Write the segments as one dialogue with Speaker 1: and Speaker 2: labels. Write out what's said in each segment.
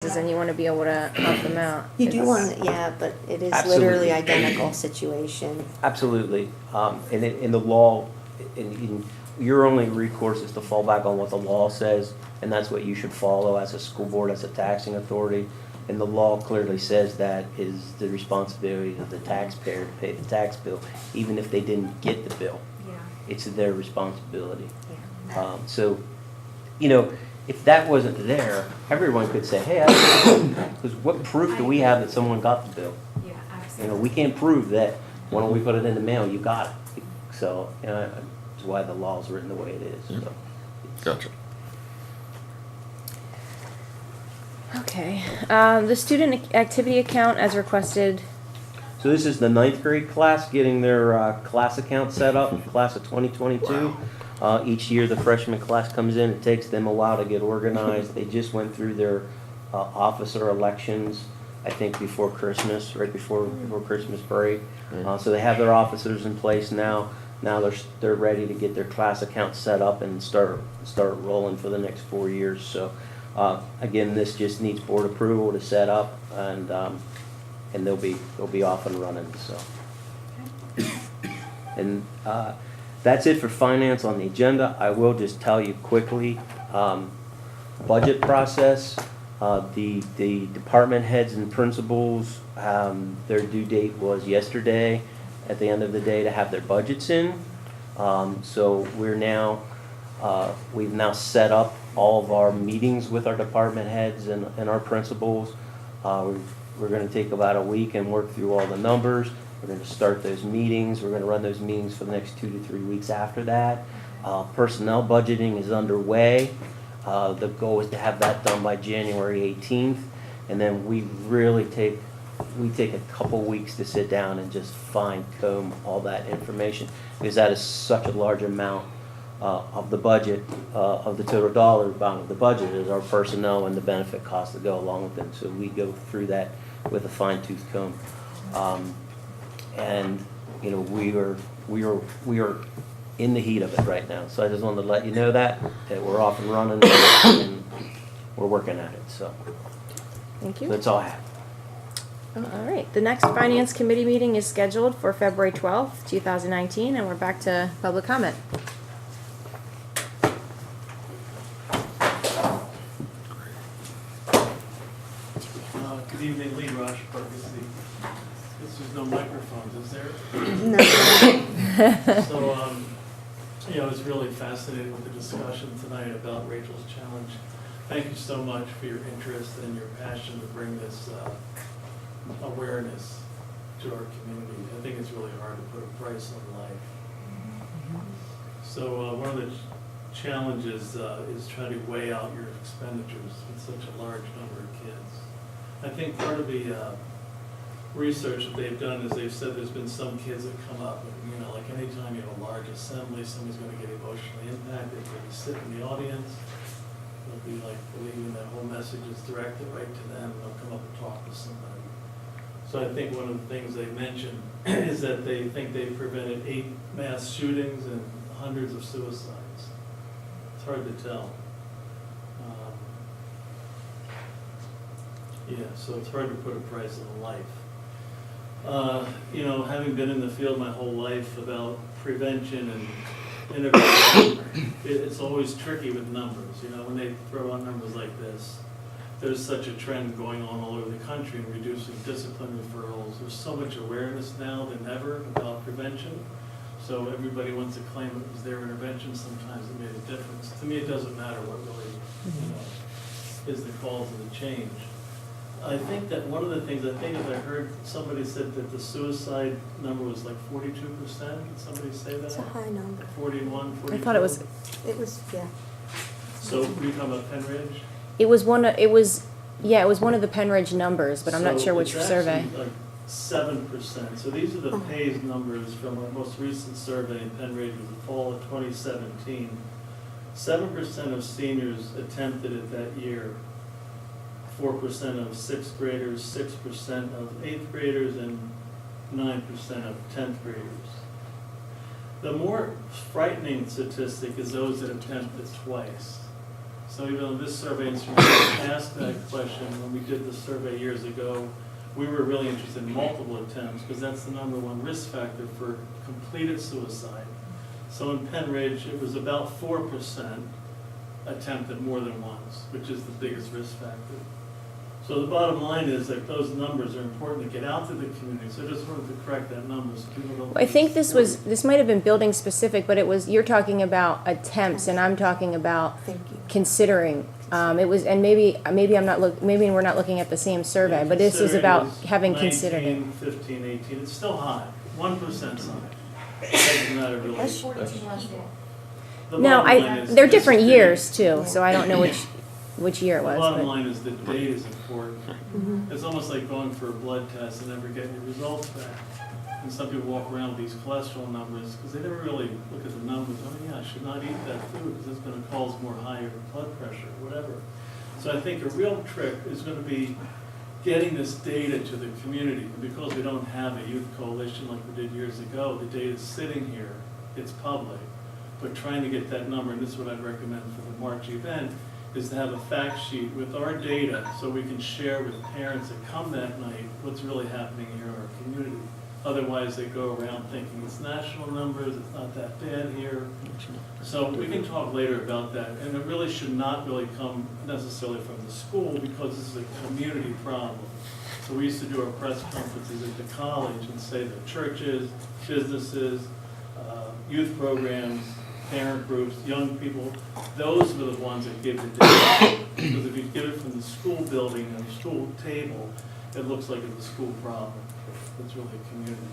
Speaker 1: and you want to be able to help them out.
Speaker 2: You do want to, yeah, but it is
Speaker 3: Absolutely.
Speaker 2: literally identical situation.
Speaker 3: Absolutely. And in the law, your only recourse is to fall back on what the law says, and that's what you should follow as a school board, as a taxing authority. And the law clearly says that is the responsibility of the taxpayer to pay the tax bill, even if they didn't get the bill.
Speaker 2: Yeah.
Speaker 3: It's their responsibility.
Speaker 2: Yeah.
Speaker 3: So, if that wasn't there, everyone could say, hey, because what proof do we have that someone got the bill?
Speaker 4: Yeah, absolutely.
Speaker 3: We can't prove that when we put it in the mail, you got it. So, that's why the law's written the way it is. So.
Speaker 5: Gotcha.
Speaker 1: Okay. The student activity account as requested.
Speaker 3: So this is the 9th grade class getting their class account set up, class of 2022. Each year the freshman class comes in. It takes them a while to get organized. They just went through their officer elections, I think before Christmas, right before Christmas break. So they have their officers in place now. Now they're ready to get their class account set up and start rolling for the next 4 years. So again, this just needs board approval to set up, and they'll be off and running. So, and that's it for finance on the agenda. I will just tell you quickly, budget process. The department heads and principals, their due date was yesterday at the end of the day to have their budgets in. So we've now set up all of our meetings with our department heads and our principals. We're going to take about a week and work through all the numbers. We're going to start those meetings. We're going to run those meetings for the next 2 to 3 weeks after that. Personnel budgeting is underway. The goal is to have that done by January 18th. And then we take a couple weeks to sit down and just fine comb all that information, because that is such a large amount of the budget, of the total dollar amount of the budget is our personnel and the benefit costs that go along with them. So we go through that with a fine tooth comb. And we are in the heat of it right now. So I just wanted to let you know that we're off and running and we're working at it. So
Speaker 1: Thank you.
Speaker 3: that's all I have.
Speaker 1: All right. The next finance committee meeting is scheduled for February 12th, 2019, and we're back to public comment.
Speaker 6: Good evening, Lee Rachael. There's no microphones, is there?
Speaker 2: No.
Speaker 6: So, I was really fascinated with the discussion tonight about Rachael's challenge. Thank you so much for your interest and your passion to bring this awareness to our community. I think it's really hard to put a price on life. So one of the challenges is trying to weigh out your expenditures with such a large number of kids. I think part of the research that they've done is they've said there's been some kids that come up, and, like anytime you have a large assembly, somebody's going to get emotionally impacted. They'll be sitting in the audience. They'll be like believing that whole message is directed right to them, and they'll come up and talk to somebody. So I think one of the things they mentioned is that they think they've prevented 8 mass shootings and hundreds of suicides. It's hard to tell. So it's hard to put a price on life. Having been in the field my whole life about prevention and intervention, it's always tricky with numbers. When they throw out numbers like this, there's such a trend going on all over the country in reducing discipline referrals. There's so much awareness now than ever about prevention. So everybody wants to claim it was their intervention. Sometimes it made a difference. To me, it doesn't matter what really, is the cause of the change. I think that one of the things, I heard somebody said that the suicide number was like 42%. Did somebody say that?
Speaker 2: It's a high number.
Speaker 6: 41, 42?
Speaker 1: I thought it was.
Speaker 2: It was, yeah.
Speaker 6: So were you talking about Pennridge?
Speaker 1: It was one of the Pennridge numbers, but I'm not sure which survey.
Speaker 6: It's actually like 7%. So these are the
Speaker 2: Oh.
Speaker 6: PAYS numbers from our most recent survey in Pennridge, was the fall of 2017. 7% of seniors attempted it that year. 4% of 6th graders, 6% of 8th graders, and 9% of 10th graders. The more frightening statistic is those that attempt it twice. So even though this survey instrument asked that question when we did the survey years ago, we were really interested in multiple attempts because that's the #1 risk factor for completed suicide. So in Pennridge, it was about 4% attempted more than once, which is the biggest risk factor. So the bottom line is that those numbers are important to get out to the community. So I just wanted to correct that number so people don't.
Speaker 1: I think this might have been building specific, but you're talking about attempts and I'm talking about
Speaker 2: Thank you.
Speaker 1: considering. It was, and maybe maybe we're not looking at the same survey, but this is about having considered it.
Speaker 6: 19, 15, 18, it's still high, 1%'s high. It doesn't matter really.
Speaker 2: That's-
Speaker 6: The
Speaker 1: No,
Speaker 6: bottom line is
Speaker 1: they're
Speaker 6: this
Speaker 1: different
Speaker 6: data-
Speaker 1: years too, so I don't know which year it
Speaker 6: The
Speaker 1: was.
Speaker 6: bottom
Speaker 1: But
Speaker 6: line is that data is important.
Speaker 2: Mhm.
Speaker 6: It's almost like going for a blood test and never getting your results back. And some people walk around with these cholesterol numbers because they never really look at the numbers. Oh yeah, I should not eat that food because it's going to cause more higher blood pressure, whatever. So I think a real trick is going to be getting this data to the community. And because we don't have a youth coalition like we did years ago, the data's sitting here, it's public. But trying to get that number, and this is what I'd recommend for the March event, is to have a fact sheet with our data so we can share with parents that come that night what's really happening here in our community. Otherwise, they go around thinking it's national numbers, it's not that bad here. So we can talk later about that, and it really should not really come necessarily from the school because this is a community problem. So we used to do our press conferences at the college and say that churches, businesses, youth programs, parent groups, young people, those were the ones that give the data. Because if you give it from the school building and the school table, it looks like it's a school problem. It's really a community.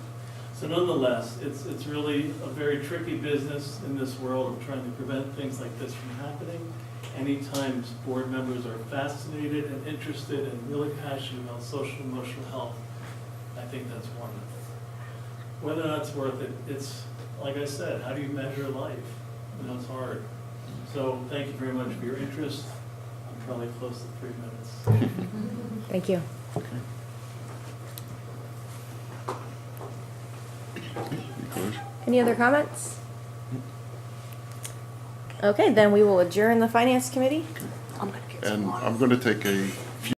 Speaker 6: So nonetheless, it's really a very tricky business in this world of trying to prevent things like this from happening. Anytime board members are fascinated and interested and really passionate about social and emotional health, I think that's wonderful. Whether or not it's worth it, it's, like I said, how do you measure life? You know, it's hard. So thank you very much for your interest. I'm probably close to 3 minutes.
Speaker 1: Thank you. Any other comments? Okay, then we will adjourn the finance committee.
Speaker 2: I'm gonna get
Speaker 4: And
Speaker 2: some water.
Speaker 4: I'm going to take a